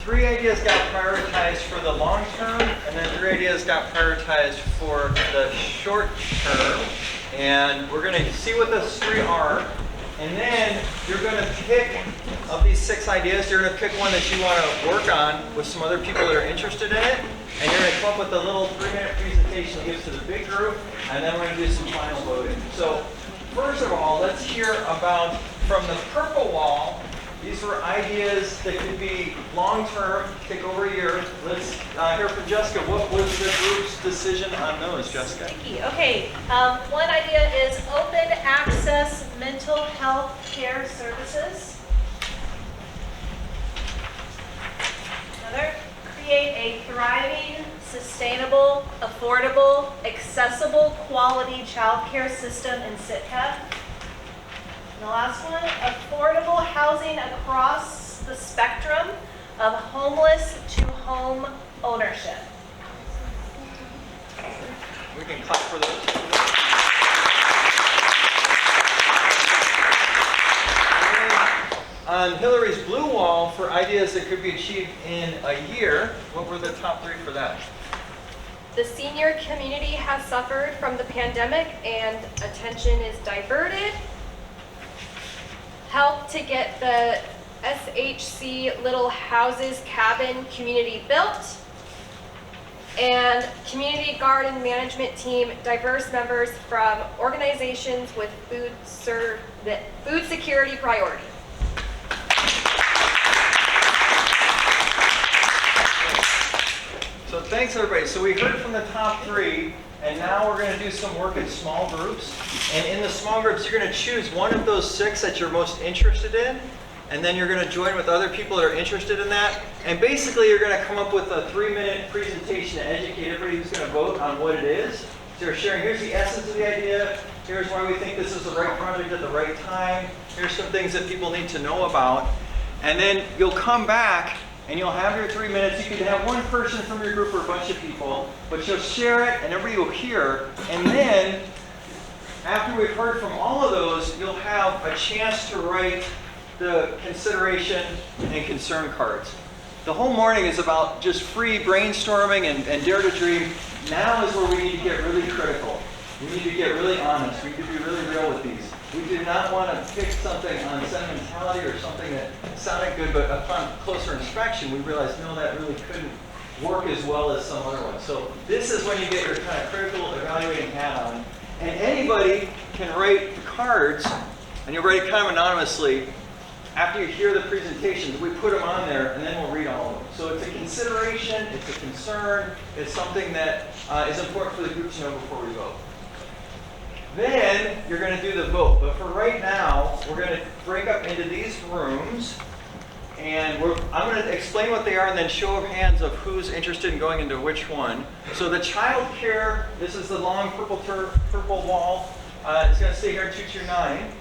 3 ideas got prioritized for the long term, and then 3 ideas got prioritized for the short term. And we're going to see what those 3 are. And then you're going to pick, of these 6 ideas, you're going to pick one that you want to work on with some other people that are interested in it. And you're going to come up with a little 3-minute presentation that gives to the big group. And then we're going to do some final voting. So first of all, let's hear about, from the purple wall, these were ideas that could be long-term, take over a year. Let's hear from Jessica. What was the group's decision on those, Jessica? Okay, one idea is open access mental health care services. Another, create a thriving, sustainable, affordable, accessible, quality child care system in Sitka. And the last one, affordable housing across the spectrum of homeless to home ownership. We can clap for those. On Hillary's blue wall, for ideas that could be achieved in a year, what were the top 3 for that? The senior community has suffered from the pandemic and attention is diverted. Help to get the SHC Little Houses Cabin community built. And community garden management team, diverse members from organizations with food security priority. So thanks everybody. So we heard from the top 3, and now we're going to do some work in small groups. And in the small groups, you're going to choose one of those 6 that you're most interested in, and then you're going to join with other people that are interested in that. And basically, you're going to come up with a 3-minute presentation to educate everybody who's going to vote on what it is. So you're sharing, here's the essence of the idea, here's why we think this is the right project at the right time, here's some things that people need to know about. And then you'll come back and you'll have your 3 minutes. You can have one person from your group or a bunch of people, but you'll share it and everybody will hear. And then, after we've heard from all of those, you'll have a chance to write the consideration and concern cards. The whole morning is about just free brainstorming and dare to dream. Now is where we need to get really critical. We need to get really honest. We need to be really real with these. We do not want to pick something on sentimentality or something that sounded good, but upon closer inspection, we realized, no, that really couldn't work as well as some other ones. So this is when you get your kind of critical evaluating hat on. And anybody can write the cards, and you'll write it kind of anonymously. After you hear the presentations, we put them on there, and then we'll read all of them. So it's a consideration, it's a concern, it's something that is important for the group to know before we vote. Then you're going to do the vote. But for right now, we're going to break up into these rooms. And I'm going to explain what they are and then show of hands of who's interested in going into which one. So the child care, this is the long purple wall. It's going to stay here in 229.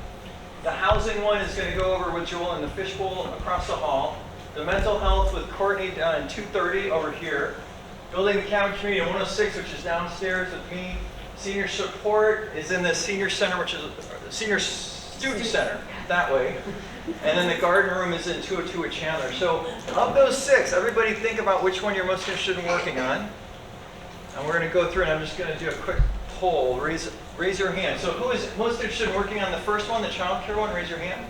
The housing one is going to go over with Joel in the fishbowl across the hall. The mental health with Courtney down in 230 over here. Building the cabin community in 106, which is downstairs with me. Senior support is in the senior center, which is the senior student center, that way. And then the garden room is in 202 with Chandler. So of those 6, everybody think about which one you're most interested in working on. And we're going to go through, and I'm just going to do a quick poll. Raise your hand. So who is most interested in working on the first one, the child care one? Raise your hand.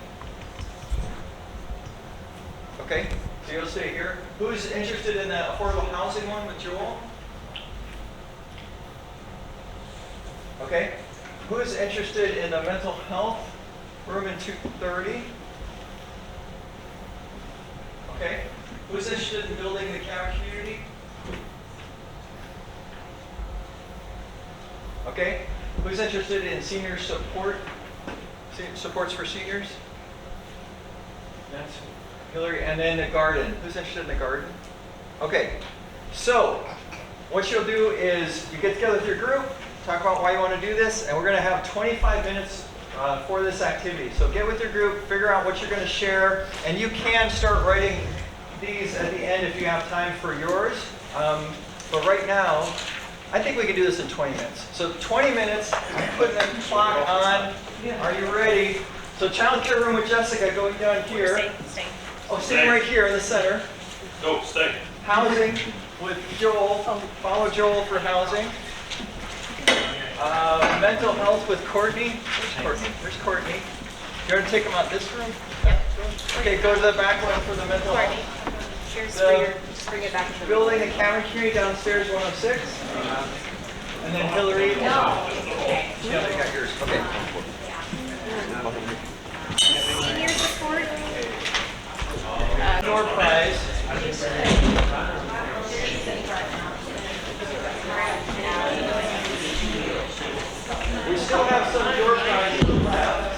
Okay, so you'll stay here. Who's interested in the affordable housing one with Joel? Okay. Who's interested in the mental health room in 230? Okay. Who's interested in building the cabin community? Okay. Who's interested in senior support? Supports for seniors? That's Hillary. And then the garden. Who's interested in the garden? Okay. So, what you'll do is you get together with your group, talk about why you want to do this, and we're going to have 25 minutes for this activity. So get with your group, figure out what you're going to share, and you can start writing these at the end if you have time for yours. But right now, I think we can do this in 20 minutes. So 20 minutes, I'm putting the clock on. Are you ready? So child care room with Jessica going down here. Staying. Oh, staying right here in the center. No, stay. Housing with Joel. Follow Joel for housing. Mental health with Courtney. Where's Courtney? Where's Courtney? You want to take them out this room? Yep. Okay, go to the back one for the mental Courtney, health. here's The- for your, just bring it back to the. Building the cabin community downstairs, 106. And then Hillary. No. Yeah, I got yours. Okay. Senior support. Door prize. We still have some door prizes left.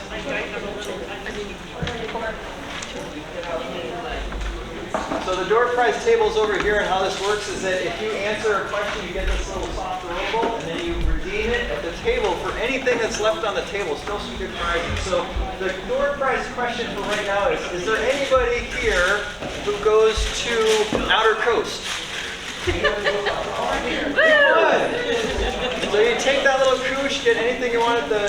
So the door prize table's over here, and how this works is that if you answer a question, you get this little soft rollable, and then you redeem it at the table for anything that's left on the table. Still some good prizes. So the door prize question for right now is there anybody here who goes to Outer Coast? Good. So you take that little koosh, get anything you want at the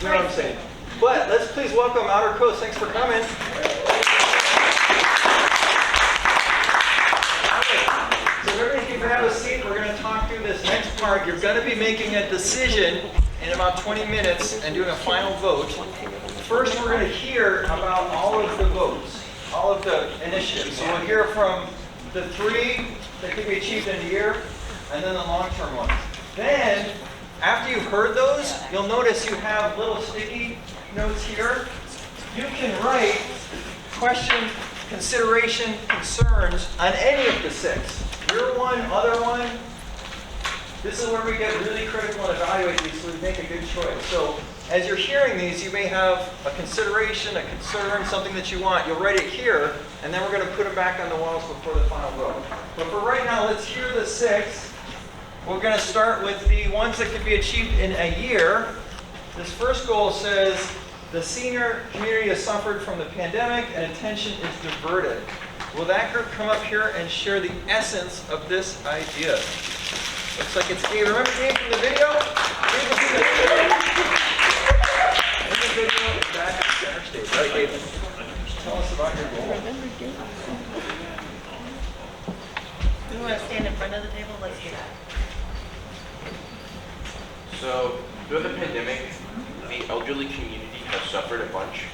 you know what I'm saying. But let's please welcome Outer Coast. Thanks for coming. So everybody can have a seat. We're going to talk through this next part. You're going to be making a decision in about 20 minutes and doing a final vote. First, we're going to hear about all of the votes, all of the initiatives. So we'll hear from the 3 that could be achieved in a year, and then the long-term ones. Then, after you've heard those, you'll notice you have little sticky notes here. You can write question, consideration, concerns on any of the 6. Your one, other one. This is where we get really critical and evaluate these so we make a good choice. So as you're hearing these, you may have a consideration, a concern, something that you want. You'll write it here, and then we're going to put them back on the walls before the final vote. But for right now, let's hear the 6. We're going to start with the ones that could be achieved in a year. This first goal says, the senior community has suffered from the pandemic and attention is diverted. Will that group come up here and share the essence of this idea? Looks like it's Gabe. Remember Gabe from the video? Gabe was in the video. In the video, it's back at center stage. Right, Gabe? Tell us about your goal. Do you want to stand in front of the table? Let's do that. So, during the pandemic, the elderly community has suffered a bunch.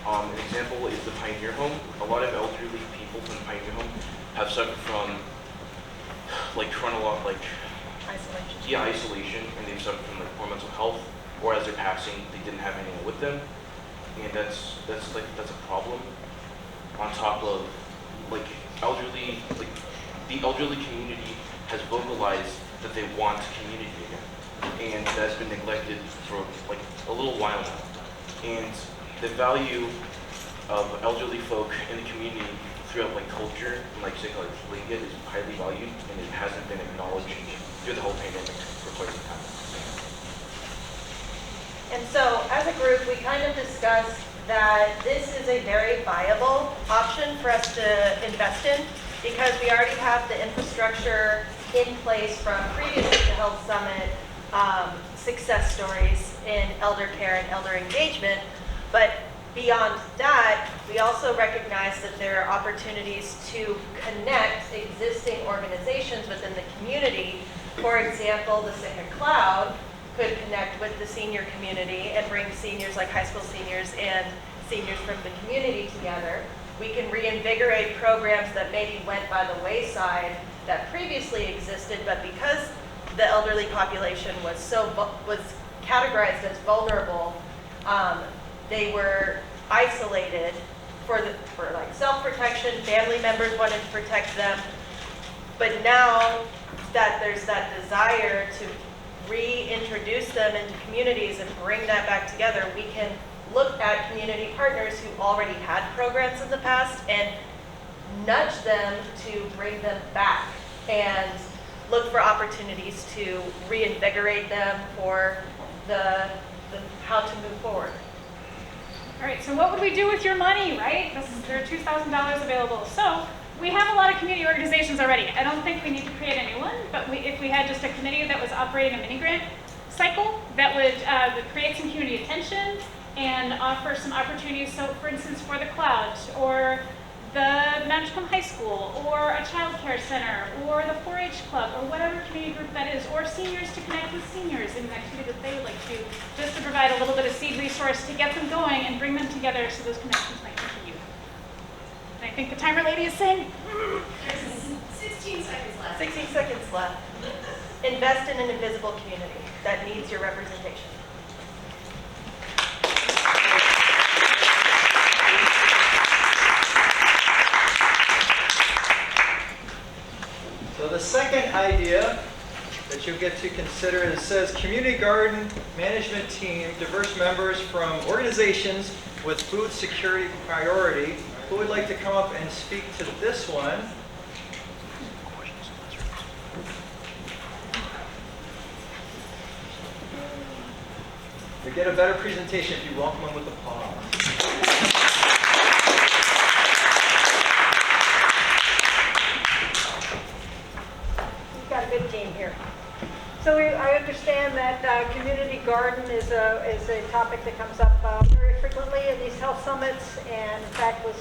An example is the Pioneer Home. A lot of elderly people from the Pioneer Home have suffered from isolation, and they've suffered from poor mental health, or as they're passing, they didn't have anyone with them, and that's a problem. On top of the elderly community has vocalized that they want community again, and that's been neglected for a little while now. And the value of elderly folk in the community throughout culture and Sitka is highly valued, and it hasn't been acknowledged through the whole pandemic for quite some time. And so, as a group, we kind of discussed that this is a very viable option for us to invest in because we already have the infrastructure in place from previous Sitka Health Summit success stories in elder care and elder engagement. But beyond that, we also recognize that there are opportunities to connect existing organizations within the community. For example, the Sitka Cloud could connect with the senior community and bring seniors like high school seniors and seniors from the community together. We can reinvigorate programs that maybe went by the wayside that previously existed, but because the elderly population was categorized as vulnerable, they were isolated for self-protection. Family members wanted to protect them, but now that there's that desire to reintroduce them into communities and bring that back together, we can look at community partners who already had programs in the past and nudge them to bring them back and look for opportunities to reinvigorate them for the how to move forward. All right, so what would we do with your money, right? There are $2,000 available. So we have a lot of community organizations already. I don't think we need to create a new one, but if we had just a committee that was operating a mini grant cycle that would create some community attention and offer some opportunities. So for instance, for the Cloud, or the Matchcomb High School, or a child care center, or the 4-H club, or whatever community group that is, or seniors to connect with seniors in an activity that they would like to do, just to provide a little bit of seed resource to get them going and bring them together so those connections might continue. And I think the timer lady is saying, There's 16 seconds left. 60 seconds left. Invest in an invisible community that needs your representation. So the second idea that you get to consider is, says community garden management team, diverse members from organizations with food security priority. Who would like to come up and speak to this one? To get a better presentation, if you welcome them with applause. We've got a good team here. So I understand that community garden is a topic that comes up very frequently in these health summits, and in fact was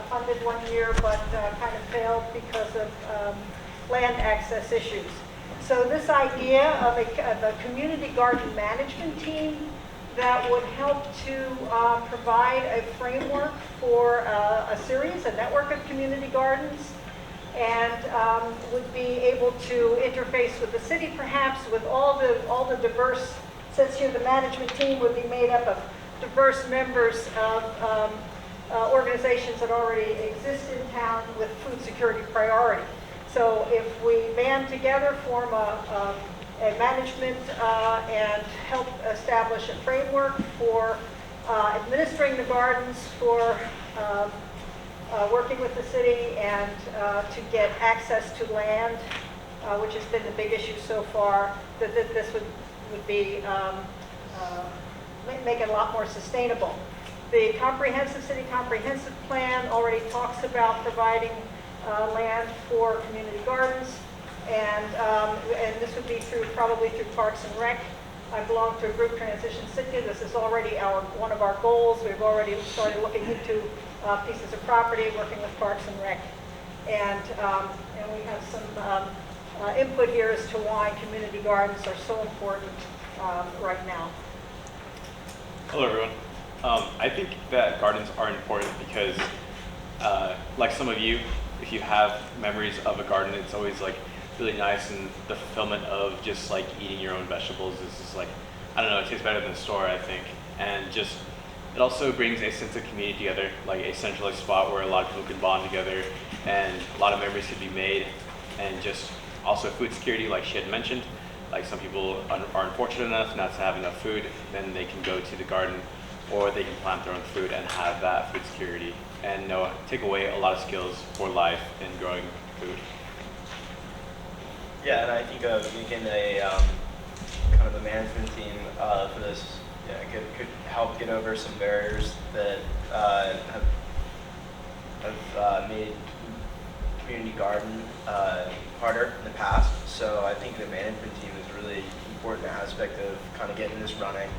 funded one year, but kind of failed because of land access issues. So this idea of a community garden management team that would help to provide a framework for a network of community gardens, and would be able to interface with the city, perhaps with all the diverse. Since here the management team would be made up of diverse members of organizations that already exist in town with food security priority. So if we band together, form a management and help establish a framework for administering the gardens, for working with the city, and to get access to land, which has been the big issue so far, that this would be make it a lot more sustainable. The city comprehensive plan already talks about providing land for community gardens, and this would be probably through Parks and Rec. I belong to a group, Transition Sitka. This is already one of our goals. We've already started looking into pieces of property, working with Parks and Rec, and we have some input here as to why community gardens are so important right now. Hello, everyone. I think that gardens are important because, like some of you, if you have memories of a garden, it's always like really nice, and the fulfillment of just like eating your own vegetables is just like, I don't know, it tastes better than the store, I think. And just, it also brings a sense of community together, like a centralized spot where a lot of people can bond together and a lot of memories can be made. And just also food security, like she had mentioned, like some people are unfortunate enough not to have enough food, then they can go to the garden or they can plant their own food and have that food security and take away a lot of skills for life in growing food. Yeah, and I think making a kind of a management team for this could help get over some barriers that have made community garden harder in the past. So I think the management team is a really important aspect of kind of getting this running.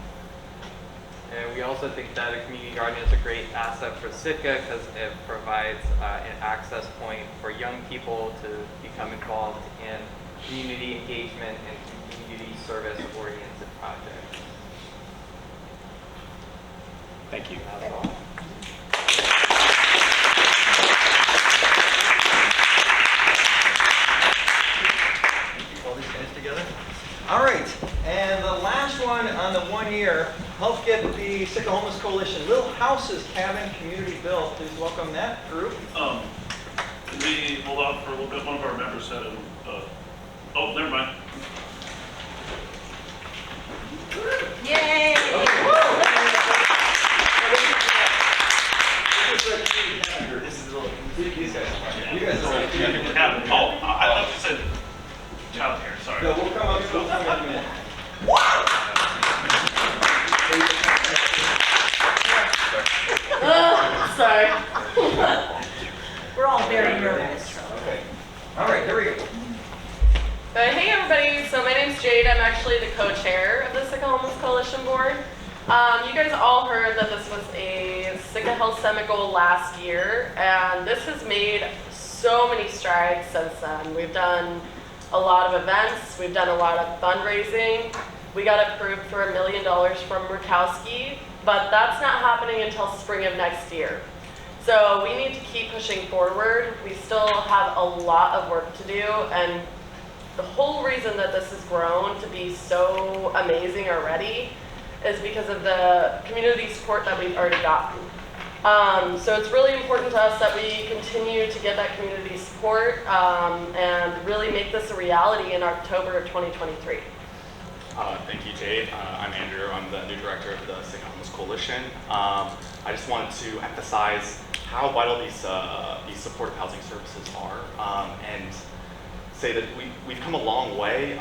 And we also think that a community garden is a great asset for Sitka because it provides an access point for young people to become involved in community engagement and community service-oriented projects. Thank you. That's all. All these guys together. All right, and the last one on the 1 year, help get the Sitka Homeless Coalition Little Houses Cabin Community built. Please welcome that group. Can we hold on for a little bit? One of our members said, oh, never mind. Yay! This is a little. These guys. You guys are Oh, I thought you said child care. Sorry. No, we'll come up in a minute. Sorry. We're all very nervous. Okay. All right, here we go. Hey everybody, so my name's Jade. I'm actually the co-chair of the Sitka Homeless Coalition Board. You guys all heard that this was a Sitka Health Summit goal last year, and this has made so many strides since then. We've done a lot of events, we've done a lot of fundraising. We got approved for $1 million from Murkowski, but that's not happening until spring of next year. So we need to keep pushing forward. We still have a lot of work to do, and the whole reason that this has grown to be so amazing already is because of the community support that we've already gotten. So it's really important to us that we continue to get that community support and really make this a reality in October of 2023. Thank you, Jade. I'm Andrew. I'm the new director of the Sitka Homeless Coalition. I just wanted to emphasize how vital these supportive housing services are, and say that we've come a long way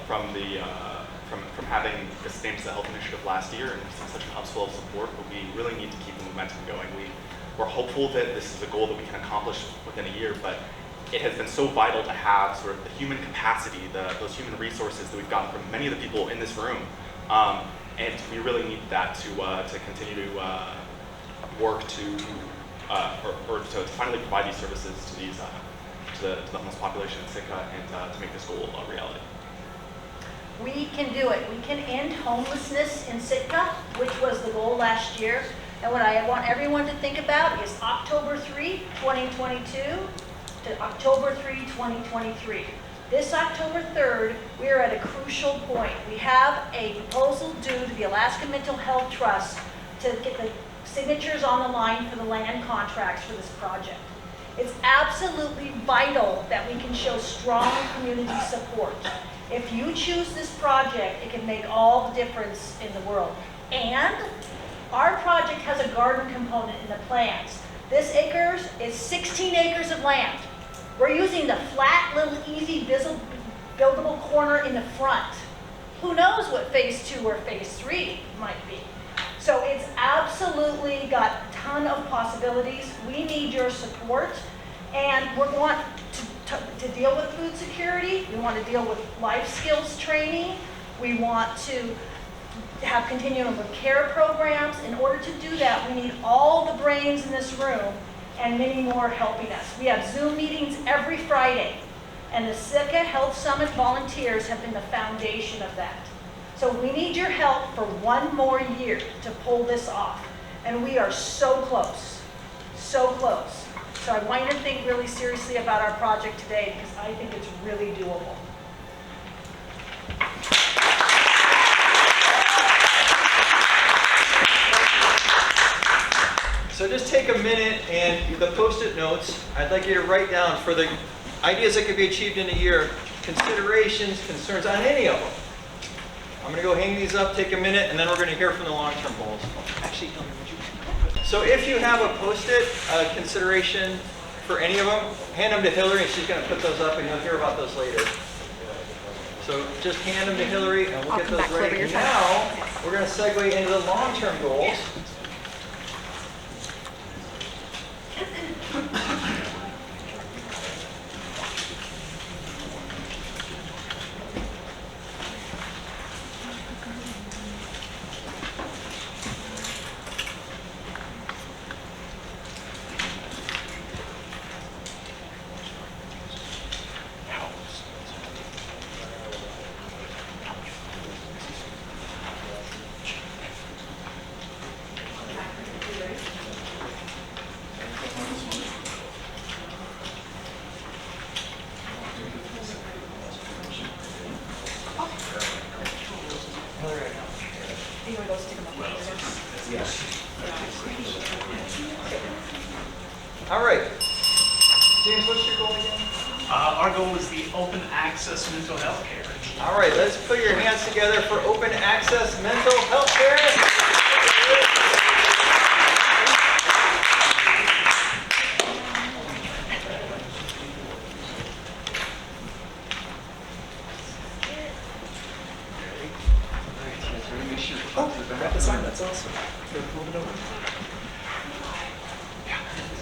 from having this named the health initiative last year and seeing such an upswell of support, but we really need to keep the momentum going. We're hopeful that this is a goal that we can accomplish within a year, but it has been so vital to have sort of the human capacity, those human resources that we've gotten from many of the people in this room, and we really need that to continue to work or to finally provide these services to the homeless population in Sitka and to make this goal a reality. We can do it. We can end homelessness in Sitka, which was the goal last year. And what I want everyone to think about is October 3, 2022 to October 3, 2023. This October 3rd, we are at a crucial point. We have a proposal due to the Alaska Mental Health Trust to get the signatures on the line for the land contracts for this project. It's absolutely vital that we can show strong community support. If you choose this project, it can make all the difference in the world. And our project has a garden component in the plans. This acres is 16 acres of land. We're using the flat, little, easy, buildable corner in the front. Who knows what phase 2 or phase 3 might be. So it's absolutely got a ton of possibilities. We need your support, and we want to deal with food security. We want to deal with life skills training. We want to have continuum of care programs. In order to do that, we need all the brains in this room and many more helping us. We have Zoom meetings every Friday, and the Sitka Health Summit volunteers have been the foundation of that. So we need your help for one more year to pull this off. And we are so close, so close. So I want you to think really seriously about our project today, because I think it's really doable. So just take a minute, and the Post-it notes, I'd like you to write down for the ideas that could be achieved in a year, considerations, concerns on any of them. I'm going to go hang these up, take a minute, and then we're going to hear from the long-term goals. Actually, so if you have a Post-it consideration for any of them, hand them to Hillary, and she's going to put those up, and you'll hear about those later. So just hand them to Hillary, and we'll get those ready. Now, we're going to segue into the long-term goals. All right. James, what's your goal again? Our goal is the open access mental health care. All right, let's put your hands together for open access mental health care. That's awesome.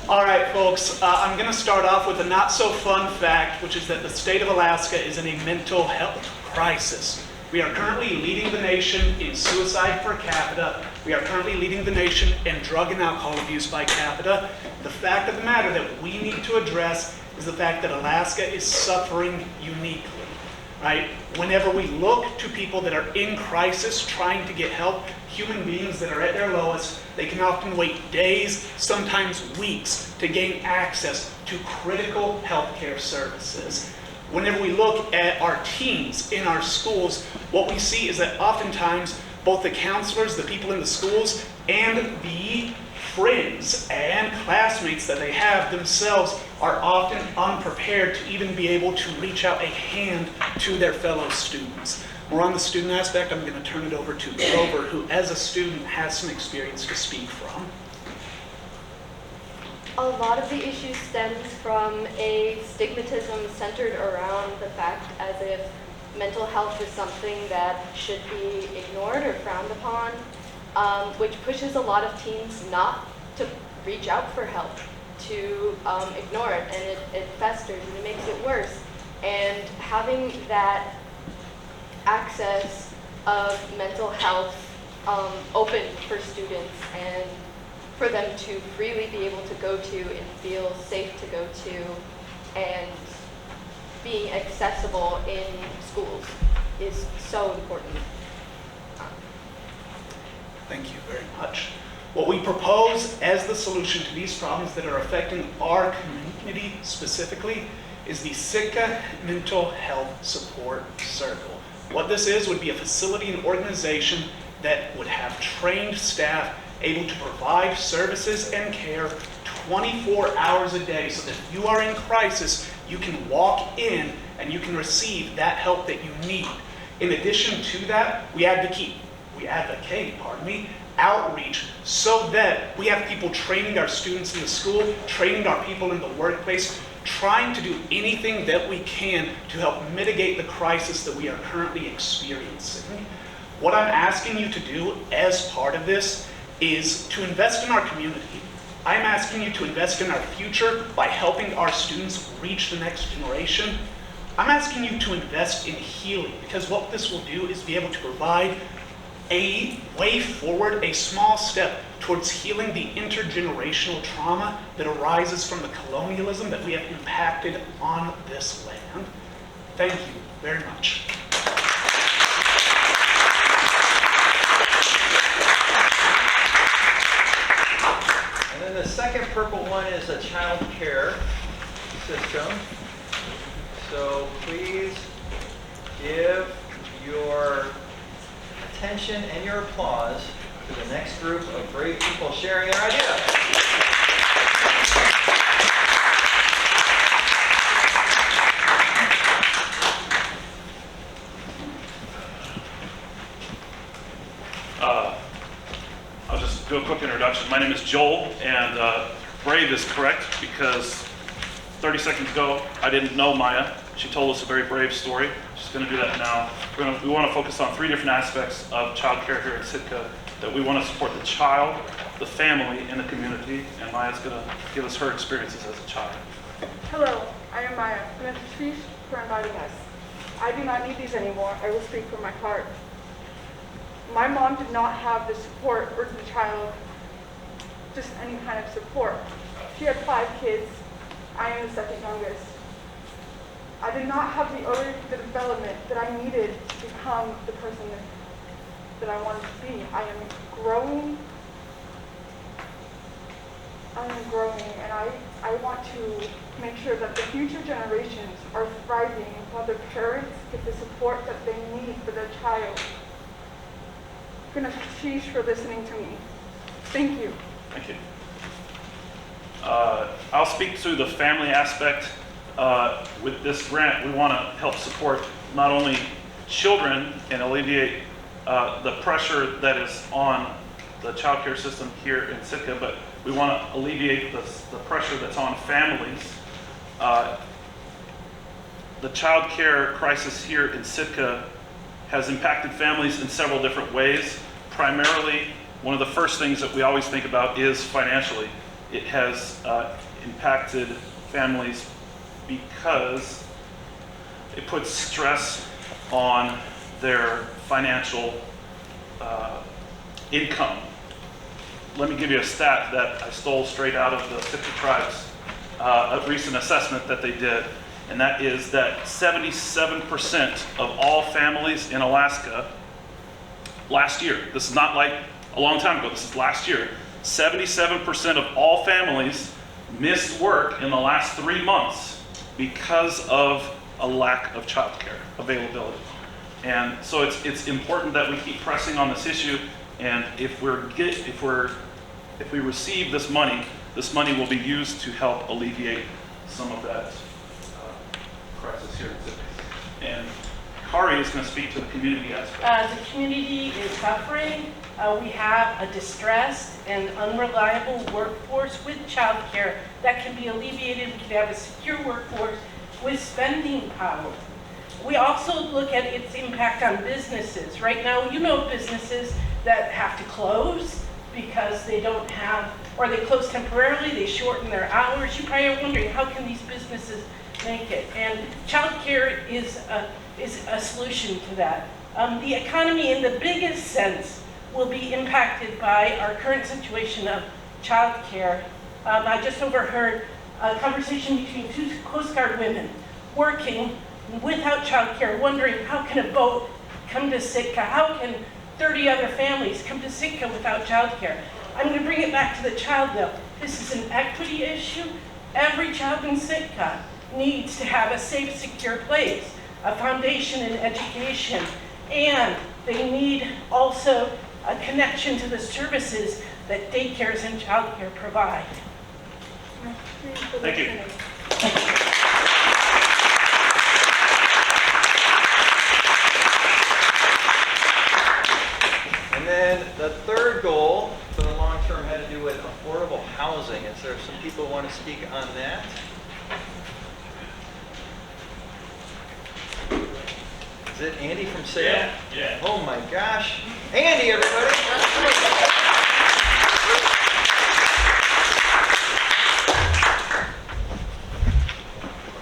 All right, folks, I'm going to start off with a not so fun fact, which is that the state of Alaska is in a mental health crisis. We are currently leading the nation in suicide per capita. We are currently leading the nation in drug and alcohol abuse by capita. The fact of the matter that we need to address is the fact that Alaska is suffering uniquely, right? Whenever we look to people that are in crisis trying to get help, human beings that are at their lowest, they can often wait days, sometimes weeks, to gain access to critical healthcare services. Whenever we look at our teens in our schools, what we see is that oftentimes both the counselors, the people in the schools, and the friends and classmates that they have themselves are often unprepared to even be able to reach out a hand to their fellow students. More on the student aspect, I'm going to turn it over to Grover, who as a student has some experience to speak from. A lot of the issue stems from a stigmatism centered around the fact as if mental health is something that should be ignored or frowned upon, which pushes a lot of teens not to reach out for help, to ignore it, and it festers and it makes it worse. And having that access of mental health open for students and for them to freely be able to go to and feel safe to go to, and being accessible in schools is so important. Thank you very much. What we propose as the solution to these problems that are affecting our community specifically is the Sitka Mental Health Support Circle. What this is would be a facility and organization that would have trained staff able to provide services and care 24 hours a day, so that if you are in crisis, you can walk in and you can receive that help that you need. In addition to that, we advocate outreach, so that we have people training our students in the school, training our people in the workplace, trying to do anything that we can to help mitigate the crisis that we are currently experiencing. What I'm asking you to do as part of this is to invest in our community. I'm asking you to invest in our future by helping our students reach the next generation. I'm asking you to invest in healing, because what this will do is be able to provide a way forward, a small step towards healing the intergenerational trauma that arises from the colonialism that we have impacted on this land. Thank you very much. And then the second purple one is a child care system. So please give your attention and your applause to the next group of brave people sharing their idea. I'll just do a quick introduction. My name is Joel, and brave is correct, because 30 seconds ago, I didn't know Maya. She told us a very brave story. She's going to do that now. We want to focus on 3 different aspects of child care here in Sitka, that we want to support the child, the family, and the community. And Maya's going to give us her experiences as a child. Hello, I am Maya. Thank you for inviting us. I do not need these anymore. I will speak from my heart. My mom did not have the support for the child, just any kind of support. She had 5 kids. I am the second youngest. I did not have the development that I needed to become the person that I wanted to be. I am growing, and I want to make sure that the future generations are thriving while their parents get the support that they need for their child. Goodness, sheesh for listening to me. Thank you. Thank you. I'll speak to the family aspect. With this grant, we want to help support not only children and alleviate the pressure that is on the child care system here in Sitka, but we want to alleviate the pressure that's on families. The child care crisis here in Sitka has impacted families in several different ways. Primarily, one of the first things that we always think about is financially. It has impacted families because it puts stress on their financial income. Let me give you a stat that I stole straight out of the Sitka Tribes, a recent assessment that they did, and that is that 77% of all families in Alaska last year, this is not like a long time ago, this is last year, 77% of all families missed work in the last 3 months because of a lack of childcare availability. And so it's important that we keep pressing on this issue, and if we receive this money will be used to help alleviate some of that crisis here in Sitka. And Kari is going to speak to the community aspect. The community is suffering. We have a distressed and unreliable workforce with childcare that can be alleviated. We can have a secure workforce with spending power. We also look at its impact on businesses. Right now, you know businesses that have to close because they don't have, or they close temporarily, they shorten their hours. You probably are wondering, how can these businesses make it? And childcare is a solution to that. The economy in the biggest sense will be impacted by our current situation of childcare. I just overheard a conversation between 2 Coast Guard women working without childcare, wondering how can a boat come to Sitka? How can 30 other families come to Sitka without childcare? I'm going to bring it back to the child though. This is an equity issue. Every child in Sitka needs to have a safe, secure place, a foundation in education, and they need also a connection to the services that daycares and childcare provide. Thank you. And then the third goal for the long term had to do with affordable housing. Is there some people who want to speak on that? Is it Andy from Salem? Yeah. Oh my gosh. Andy, everybody.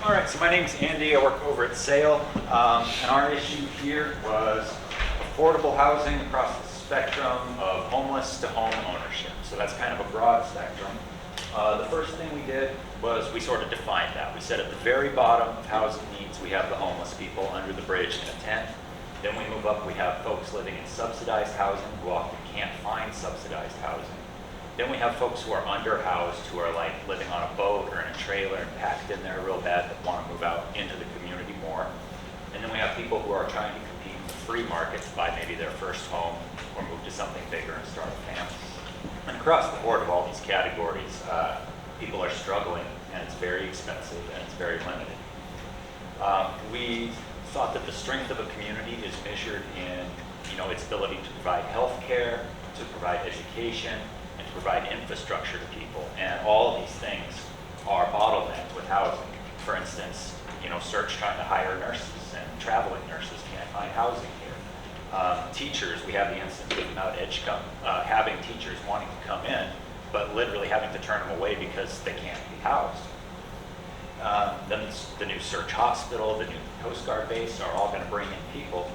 All right, so my name's Andy. I work over at SAIL. And our issue here was affordable housing across the spectrum of homeless to home ownership. So that's kind of a broad spectrum. The first thing we did was we sort of defined that. We said at the very bottom of housing needs, we have the homeless people under the bridge in a tent. Then we move up, we have folks living in subsidized housing who often can't find subsidized housing. Then we have folks who are underhoused, who are like living on a boat or in a trailer and packed in there real bad that want to move out into the community more. And then we have people who are trying to compete in the free market to buy maybe their first home or move to something bigger and start a family. And across the board of all these categories, people are struggling, and it's very expensive and it's very limited. We thought that the strength of a community is measured in, its ability to provide health care, to provide education, and to provide infrastructure to people. And all of these things are bottlenecked with housing. For instance, search trying to hire nurses, and traveling nurses can't find housing here. Teachers, we have the instance of Mount Edgecombe having teachers wanting to come in, but literally having to turn them away because they can't be housed. Then the new Search Hospital, the new Coast Guard base are all going to bring in people,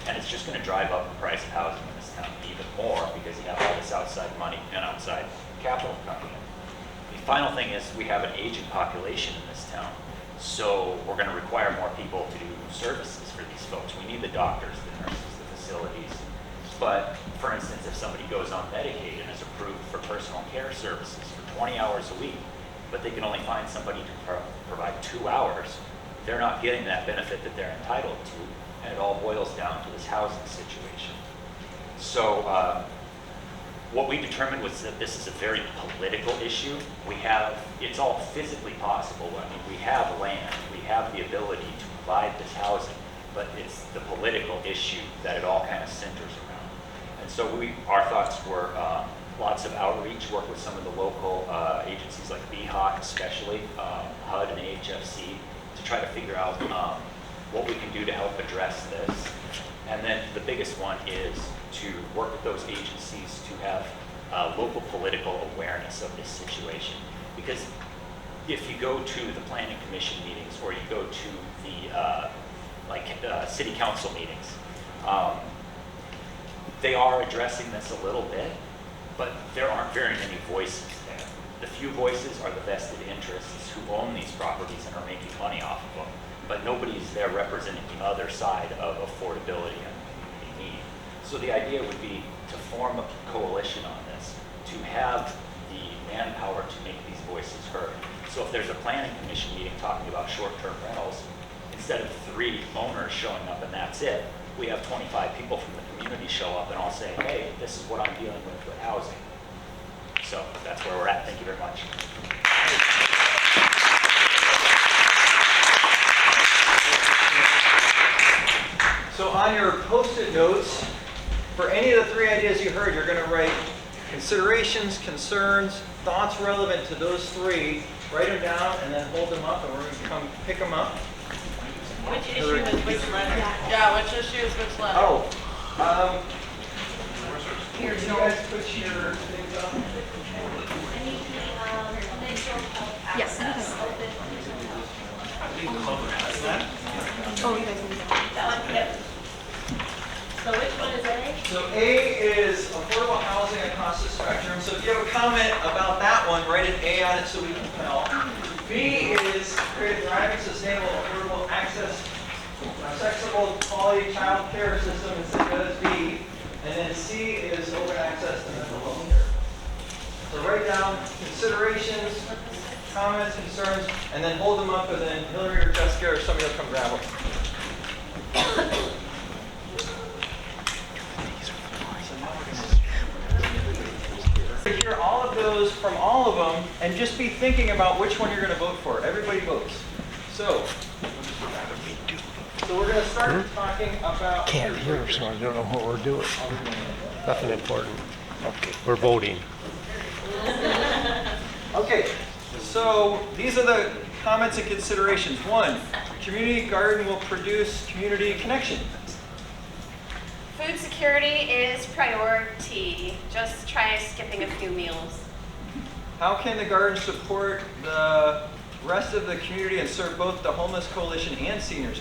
and it's just going to drive up the price of housing in this town even more because you have all this outside money and outside capital coming in. The final thing is we have an aging population in this town, so we're going to require more people to do services for these folks. We need the doctors, the nurses, the facilities. But for instance, if somebody goes on Medicaid and is approved for personal care services for 20 hours a week, but they can only find somebody to provide 2 hours, they're not getting that benefit that they're entitled to, and it all boils down to this housing situation. So what we determined was that this is a very political issue. It's all physically possible. I mean, we have land, we have the ability to provide this housing, but it's the political issue that it all kind of centers around. And so our thoughts were lots of outreach, work with some of the local agencies like BHOC especially, HUD and AHFC, to try to figure out what we can do to help address this. And then the biggest one is to work with those agencies to have local political awareness of this situation. Because if you go to the planning commission meetings or you go to the city council meetings, They are addressing this a little bit, but there aren't very many voices there. The few voices are the vested interests who own these properties and are making money off of them, but nobody's there representing the other side of affordability and community need. So the idea would be to form a coalition on this, to have the manpower to make these voices heard. So if there's a planning commission meeting talking about short-term rentals, instead of 3 owners showing up and that's it, we have 25 people from the community show up and all say, hey, this is what I'm dealing with housing. So that's where we're at. Thank you very much. So on your post-it notes, for any of the 3 ideas you heard, you're going to write considerations, concerns, thoughts relevant to those 3, write them down, and then hold them up, and we're going to come pick them up. Which issue is which letter? Yeah, which issue is which letter? Oh, here, you guys put your things up. Yes. I believe the cover has that. Oh, you guys need that. That one, yep. So which one is A? So A is affordable housing across the spectrum. So if you have a comment about that one, write an A on it so we can tell. B is create a thriving, sustainable, affordable access, accessible, quality child care system, and Sitka is B. And then C is open access to mental health care. So write down considerations, comments, concerns, and then hold them up, and then Hillary or Jessica or somebody will come grab them. Hear all of those from all of them, and just be thinking about which one you're going to vote for. Everybody votes. So we're going to start talking about. Can't hear, so I don't know what we're doing. Nothing important. Okay, we're voting. Okay, so these are the comments and considerations. 1, community garden will produce community connection. Food security is priority. Just try skipping a few meals. How can the garden support the rest of the community and serve both the homeless coalition and seniors? ?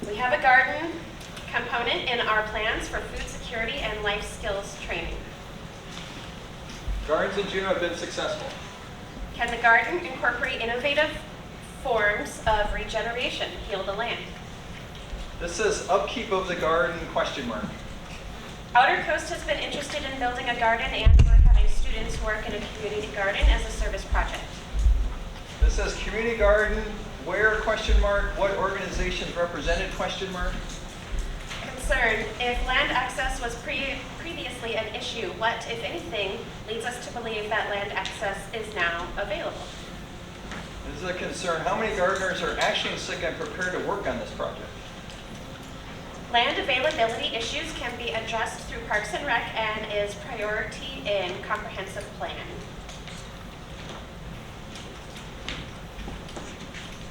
We have a garden component in our plans for food security and life skills training. Gardens in Juneau have been successful. Can the garden incorporate innovative forms of regeneration, heal the land? This says upkeep of the garden ? Outer Coast has been interested in building a garden and we're having students work in a community garden as a service project. This says community garden where ? What organizations represented ? Concern, if land access was previously an issue, what, if anything, leads us to believe that land access is now available? This is a concern. How many gardeners are actually in Sitka and prepared to work on this project? Land availability issues can be addressed through Parks and Rec and is priority in comprehensive plan.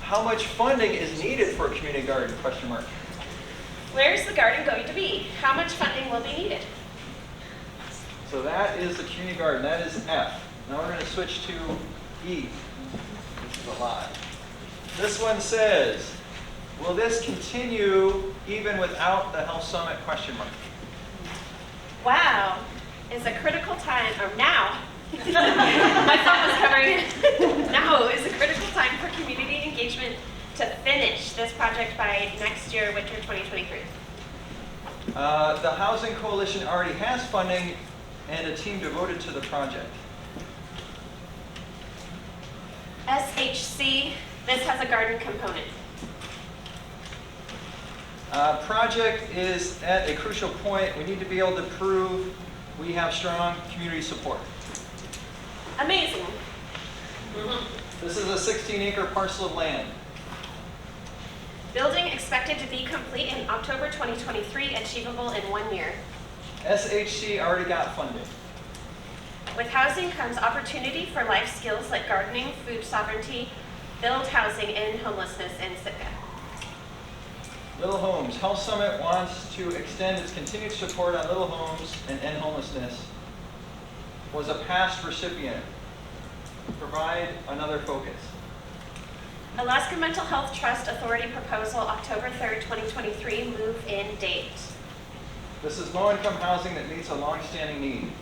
How much funding is needed for a community garden ? Where is the garden going to be? How much funding will be needed? So that is the community garden. That is F. Now we're going to switch to E. This is a lot. This one says, will this continue even without the health summit ? Wow, is a critical time, or now, my thumb was covering it. Now is a critical time for community engagement to finish this project by next year, winter 2023. The Housing Coalition already has funding and a team devoted to the project. SHC, this has a garden component. Project is at a crucial point. We need to be able to prove we have strong community support. Amazing. This is a 16-acre parcel of land. Building expected to be complete in October 2023, achievable in 1 year. SHC already got funding. With housing comes opportunity for life skills like gardening, food sovereignty, build housing and homelessness in Sitka. Little Homes. Health Summit wants to extend its continued support on Little Homes and end homelessness. Was a past recipient. Provide another focus. Alaska Mental Health Trust Authority proposal, October 3rd, 2023, move-in date. This is low-income housing that meets a long-standing need.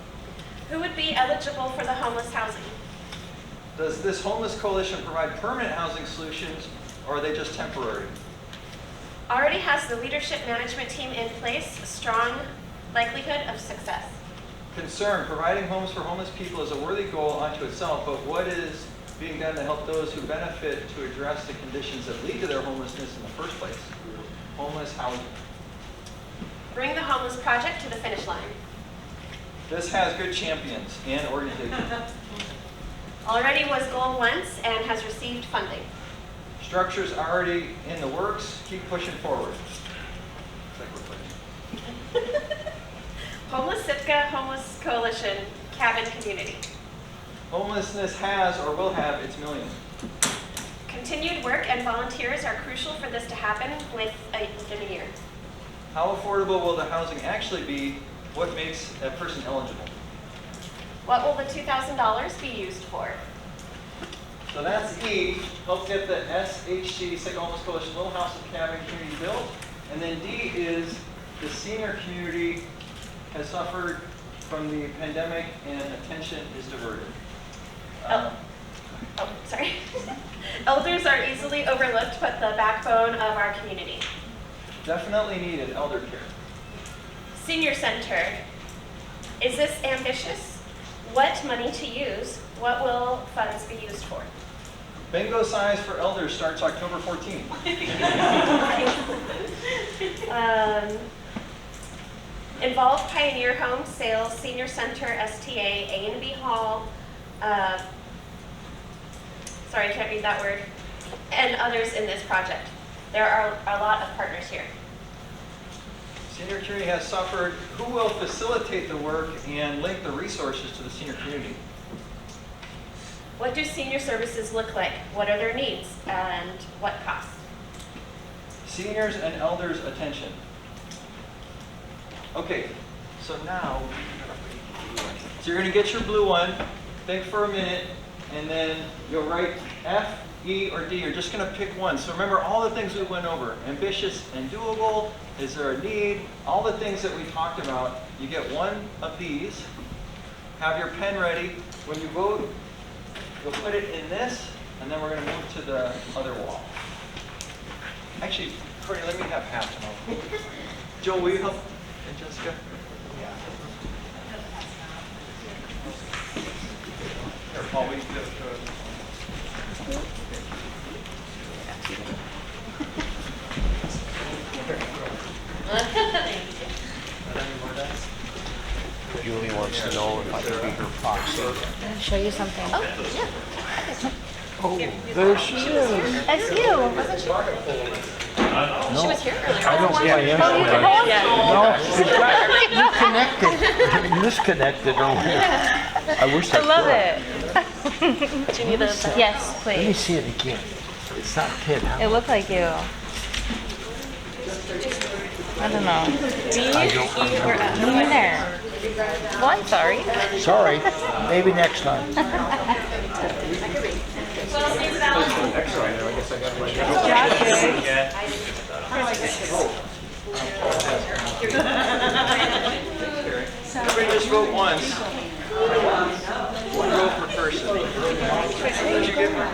Who would be eligible for the homeless housing? Does this homeless coalition provide permanent housing solutions, or are they just temporary? Already has the leadership management team in place, strong likelihood of success. Concern, providing homes for homeless people is a worthy goal unto itself, but what is being done to help those who benefit to address the conditions that lead to their homelessness in the first place? Homeless housing. Bring the homeless project to the finish line. This has good champions and organizations. Already was goal once and has received funding. Structure's already in the works. Keep pushing forward. Homeless Sitka Homeless Coalition Cabin Community. Homelessness has or will have its million. Continued work and volunteers are crucial for this to happen within a year. How affordable will the housing actually be? What makes a person eligible? What will the $2,000 be used for? So that's E, help get the SHC, Sitka Homeless Coalition Little House and Cabin Community built. And then D is the senior community has suffered from the pandemic and attention is diverted. Sorry. Elders are easily overlooked, but the backbone of our community. Definitely needed elder care. Senior center. Is this ambitious? What money to use? What will funds be used for? Bingo size for elders starts October 14th. Involve Pioneer Home, Sales, Senior Center, STA, A&B Hall, sorry, I can't read that word, and others in this project. There are a lot of partners here. Senior community has suffered. Who will facilitate the work and link the resources to the senior community? What do senior services look like? What are their needs and what costs? Seniors and elders' attention. Okay, so now, so you're going to get your blue one, think for a minute, and then you'll write F, E, or D. You're just going to pick one. So remember all the things we went over. Ambitious and doable. Is there a need? All the things that we talked about. You get one of these. Have your pen ready. When you vote, you'll put it in this, and then we're going to move to the other wall. Actually, Courtney, let me have half. And I'll... Joel, will you help? And Jessica? Yeah. Here, Paul, will you do Julie wants to know if I can be her proxy. Show you something. Oh, oh, there she is. That's you. Wasn't she? No. She was here earlier. I don't think I am. No, you connected. Misconnected earlier. I wish I love could. it. Do you need a... Yes, please. Let me see it again. It's not Ted, huh? It looked like you. I don't know. D, E, or F? Me neither. Well, I'm sorry. Sorry. Maybe next time. Everybody just vote once. One vote per person. Did you get one?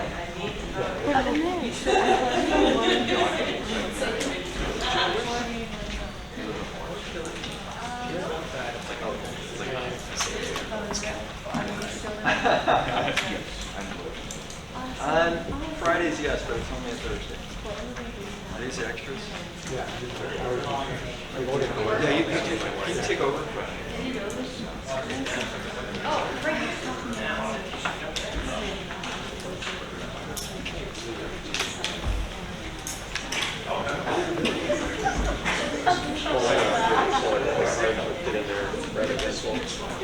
On Fridays, yes, but it's only a Thursday. Are these the extras? Yeah. Yeah, you can take over.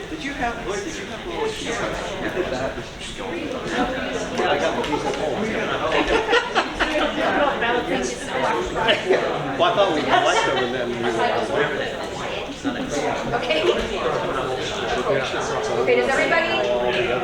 Did you have, Lloyd, did you have a little piece of, you did that. Yeah, I got the piece at home. Well, I thought we liked them and then we were Okay. Okay, does everybody put in their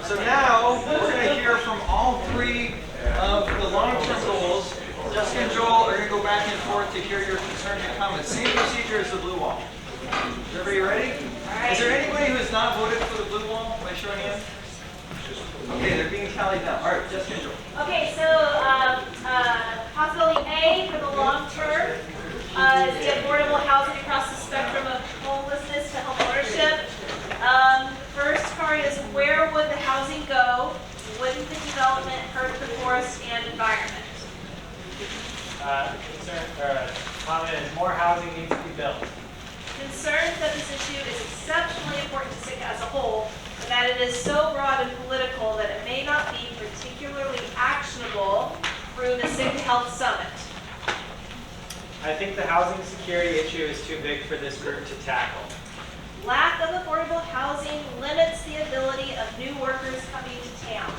So now we're going to hear from all three of the long-term goals. Jessica and Joel are going to go back and forth to hear your concerns and comments. Same procedure as the blue wall. Is everybody ready? Is there anybody who has not voted for the blue wall by showing hands? Okay, they're being tallied now. All right, Jessica and Joel. Okay, so possibility A for the long term is the affordable housing across the spectrum of homelessness to home ownership. First part is where would the housing go? Wouldn't the development hurt the forest and environment? Comment is more housing needs to be built. Concerned that this issue is exceptionally important to Sitka as a whole, and that it is so broad and political that it may not be particularly actionable through the Sitka Health Summit. I think the housing security issue is too big for this group to tackle. Lack of affordable housing limits the ability of new workers coming to town.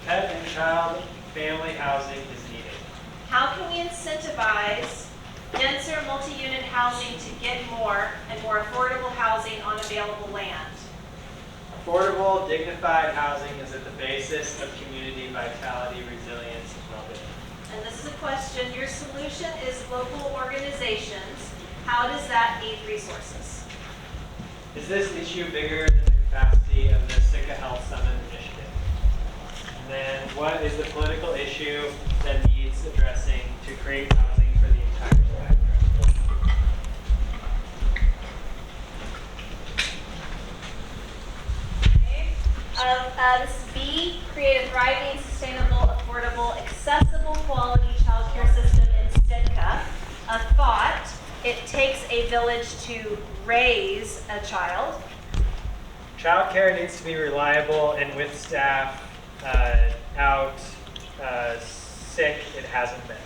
Pet and child family housing is needed. How can we incentivize denser multi-unit housing to get more and more affordable housing on available land? Affordable, dignified housing is at the basis of community vitality, resilience, and well-being. And this is a question. Your solution is local organizations. How does that aid resources? Is this issue bigger than the capacity of the Sitka Health Summit initiative? And then what is the political issue that needs addressing to create housing for the entire spectrum? This is B, create a thriving, sustainable, affordable, accessible, quality childcare system in Sitka. A thought, it takes a village to raise a child. Childcare needs to be reliable, and with staff out sick, it hasn't been.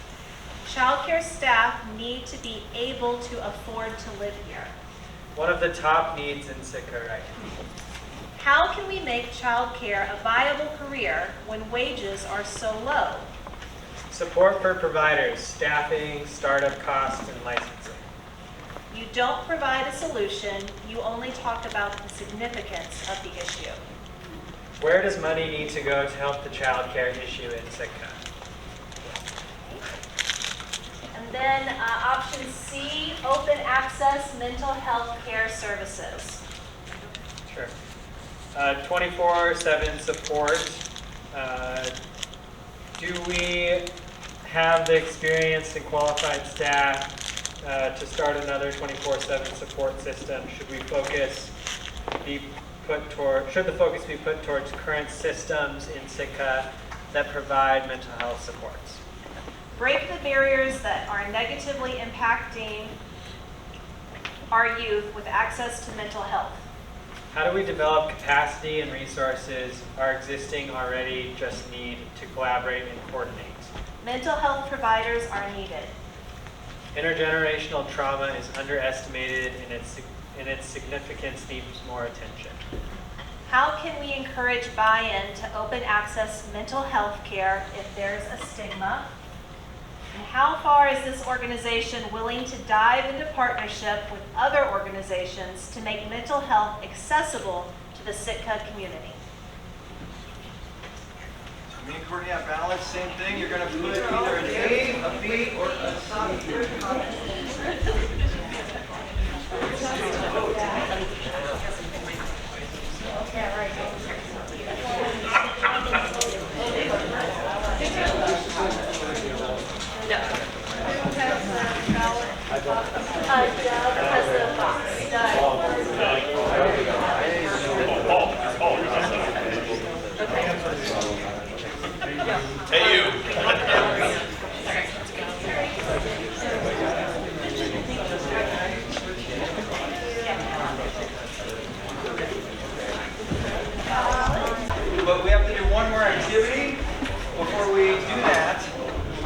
Childcare staff need to be able to afford to live here. One of the top needs in Sitka right now. How can we make childcare a viable career when wages are so low? Support for providers, staffing, startup costs, and licensing. You don't provide a solution, you only talk about the significance of the issue. Where does money need to go to help the childcare issue in Sitka? And then option C, open access mental health care services. Sure. 24/7 support. Do we have the experienced and qualified staff to start another 24/7 support system? Should the focus be put towards current systems in Sitka that provide mental health supports? Break the barriers that are negatively impacting our youth with access to mental health. How do we develop capacity and resources our existing already just need to collaborate and coordinate? Mental health providers are needed. Intergenerational trauma is underestimated and its significance needs more attention. How can we encourage buy-in to open access mental health care if there's a stigma? And how far is this organization willing to dive into partnership with other organizations to make mental health accessible to the Sitka community? So me and Courtney have ballots, same thing. You're going to put either an A, a B, or a C. Yeah, right. Hey, you. But we have to do one more activity before we do that.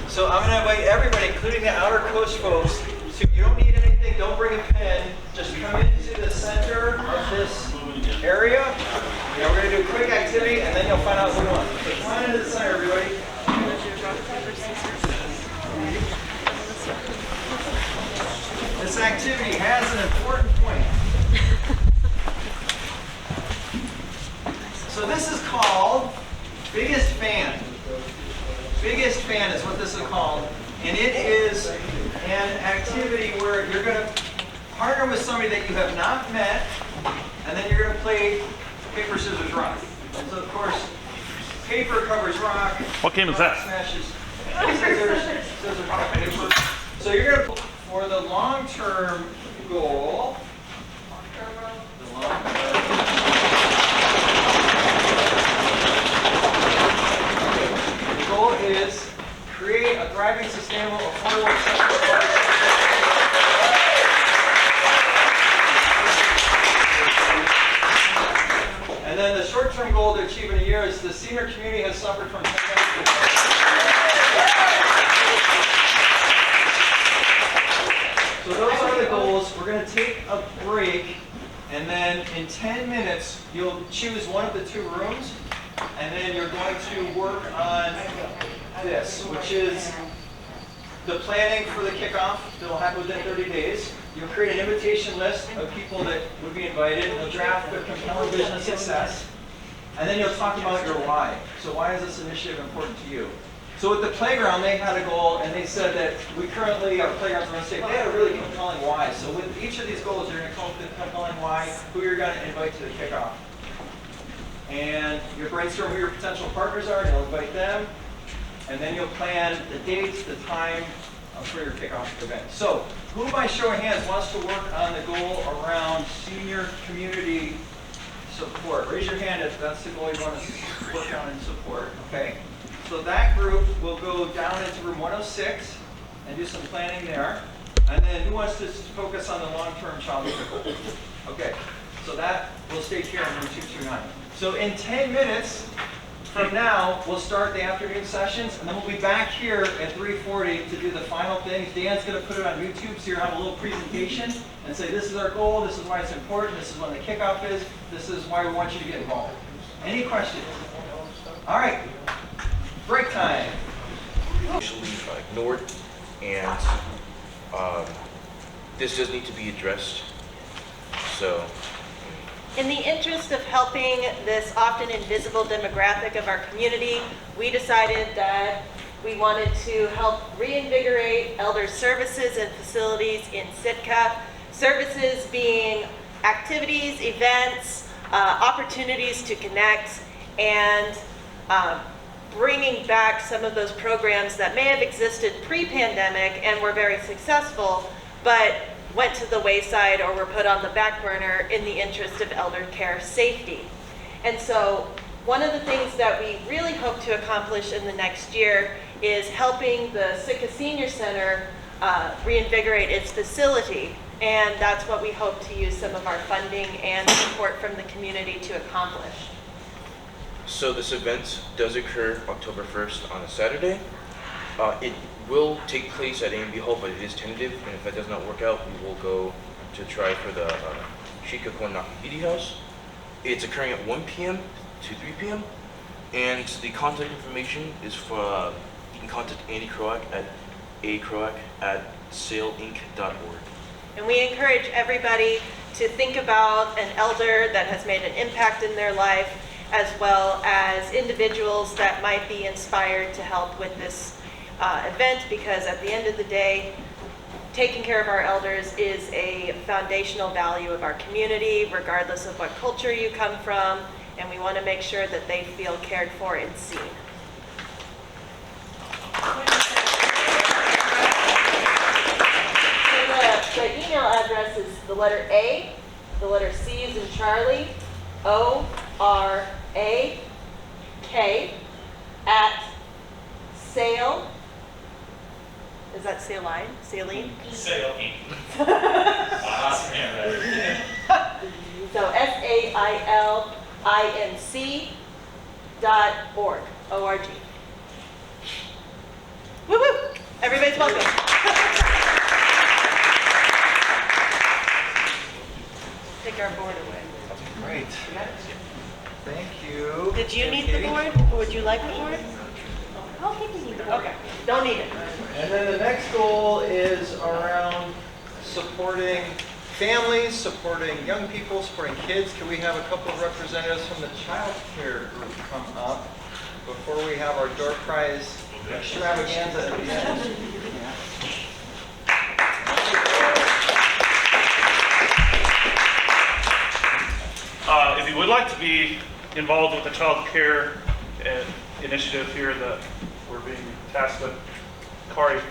So I'm going to invite everybody, including the Outer Coast folks, so you don't need anything, don't bring a pen, just come into the center of this area. And we're gonna do a quick activity and then you'll find out who won. So come on into the center, everybody. This activity has an important point. So this is called Biggest Fan. Biggest Fan is what this is called. And it is an activity where you're going to partner with somebody that you have not met, and then you're going to play paper, scissors, rock. And so, of course, paper covers rock. What game is that? Smashes scissors, rock, paper. So you're going to, for the long-term goal, the goal is create a thriving, sustainable, affordable, accessible. And then the short-term goal to achieve in a year is the senior community has suffered from So those are the goals. We're going to take a break, and then in 10 minutes, you'll choose one of the two rooms, and then you're going to work on this, which is the planning for the kickoff that will happen within 30 days. You'll create an invitation list of people that would be invited. You'll draft their compelling vision of success. And then you'll talk about your why. So why is this initiative important to you? So with the playground, they had a goal, and they said that we currently, our playgrounds around the state, they had a really compelling why. So with each of these goals, you're going to come up with a compelling why, who you're going to invite to the kickoff. And you'll brainstorm who your potential partners are, and you'll invite them. And then you'll plan the dates, the time for your kickoff event. So who, by show of hands, wants to work on the goal around senior community support? Raise your hand if that's the goal you want to work on and support. Okay. So that group will go down into room 106 and do some planning there. And then who wants to focus on the long-term child care goal? Okay. So that will stay here in room 229. So in 10 minutes from now, we'll start the afternoon sessions, and then we'll be back here at 3:40 to do the final things. Dan's going to put it on YouTube, so you're going to have a little presentation and say, this is our goal, this is why it's important, this is when the kickoff is, this is why we want you to get involved. Any questions? All right. Break time. Usually ignored, and this does need to be addressed. So, in the interest of helping this often invisible demographic of our community, we decided that we wanted to help reinvigorate elder services and facilities in Sitka. Services being activities, events, opportunities to connect, and bringing back some of those programs that may have existed pre-pandemic and were very successful, but went to the wayside or were put on the back burner in the interest of elder care safety. And so one of the things that we really hope to accomplish in the next year is helping the Sitka Senior Center reinvigorate its facility. And that's what we hope to use some of our funding and support from the community to accomplish. so this event does occur October 1st on a Saturday. It will take place at A&B Hall, but it is tentative, and if that does not work out, we will go to try for the Shikakon Nakahiti House. It's occurring at 1 p.m. to 3 p.m., and the contact information is for, you can contact Andy Croak at acroak@sailinc.org. And we encourage everybody to think about an elder that has made an impact in their life, as well as individuals that might be inspired to help with this event, because at the end of the day, taking care of our elders is a foundational value of our community, regardless of what culture you come from, and we want to make sure that they feel cared for and seen. So the email address is the letter A, the letter C is in Charlie, O-R-A-K @sail. Is that saline? Saline? Sailing. So SAILINC.org. O-R-G. Woo-hoo! Everybody's welcome. Take our board away. Great. Thank you. Did you need the board, or would you like the board? I don't think we need the board. Okay, don't need it. And then the next goal is around supporting families, supporting young people, supporting kids. Can we have a couple of representatives from the child care group come up before we have our door prize extravaganza at the end? If you would like to be involved with the child care initiative here that we're being tasked with, Carrie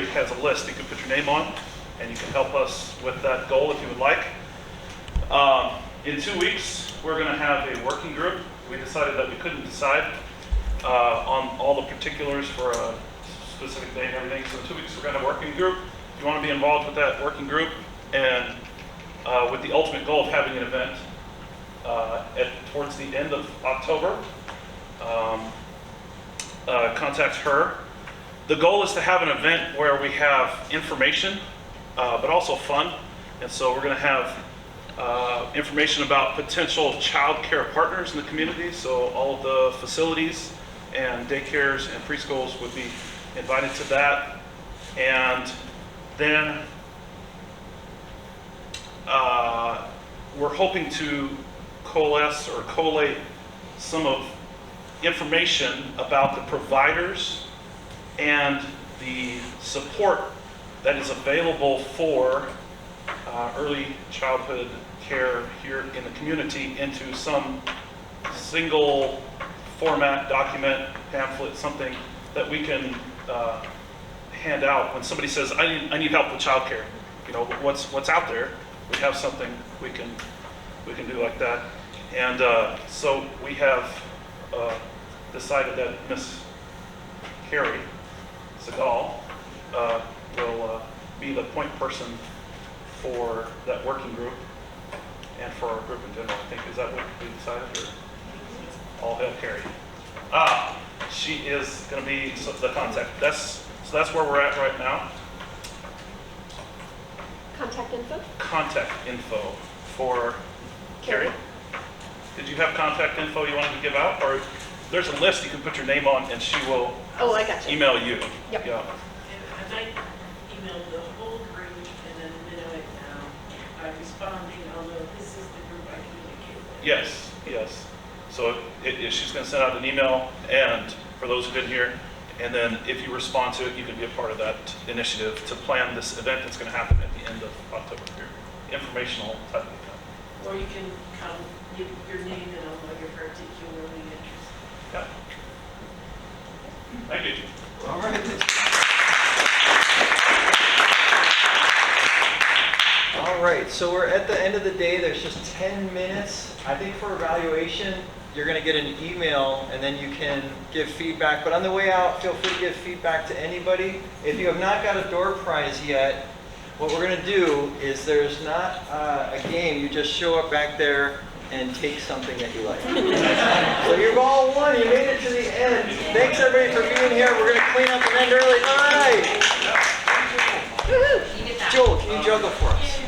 has a list you can put your name on, and you can help us with that goal if you would like. In 2 weeks, we're going to have a working group. We decided that we couldn't decide on all the particulars for a specific day and everything. So in 2 weeks, we're going to have a working group. If you want to be involved with that working group, and with the ultimate goal of having an event towards the end of October, contact her. The goal is to have an event where we have information, but also fun. And so we're going to have information about potential child care partners in the community. So all of the facilities and daycares and preschools would be invited to that. And then we're hoping to coalesce or collate some of information about the providers and the support that is available for early childhood care here in the community into some single format, document, pamphlet, something that we can hand out when somebody says, I need help with child care. You know, what's out there? We have something we can do like that. And so we have decided that Miss Carrie Segal will be the point person for that working group and for our group in general. I think, is that what we decided, or all hail Carrie? She is going to be the contact. So that's where we're at right now. Contact info? Contact info for Carrie. Did you have contact info you wanted to give out? Or there's a list you can put your name on and she will I got you. email you. Yep. Yeah. And I emailed the whole group and then minute now by responding, although this is the group I communicate with. Yes. So she's going to send out an email, and for those who didn't hear, and then if you respond to it, you can be a part of that initiative to plan this event that's going to happen at the end of October here. Informational type of event. Or you can come, give your name and I'll know you're particularly interested. Yeah. Thank you. All right. All right, so we're at the end of the day. There's just 10 minutes. I think for evaluation, you're going to get an email and then you can give feedback. But on the way out, feel free to give feedback to anybody. If you have not got a door prize yet, what we're going to do is there's not a game. You just show up back there and take something that you like. So you've all won. You made it to the end. Thanks everybody for being here. We're going to clean up and end early. All right. Joel, can you juggle for us?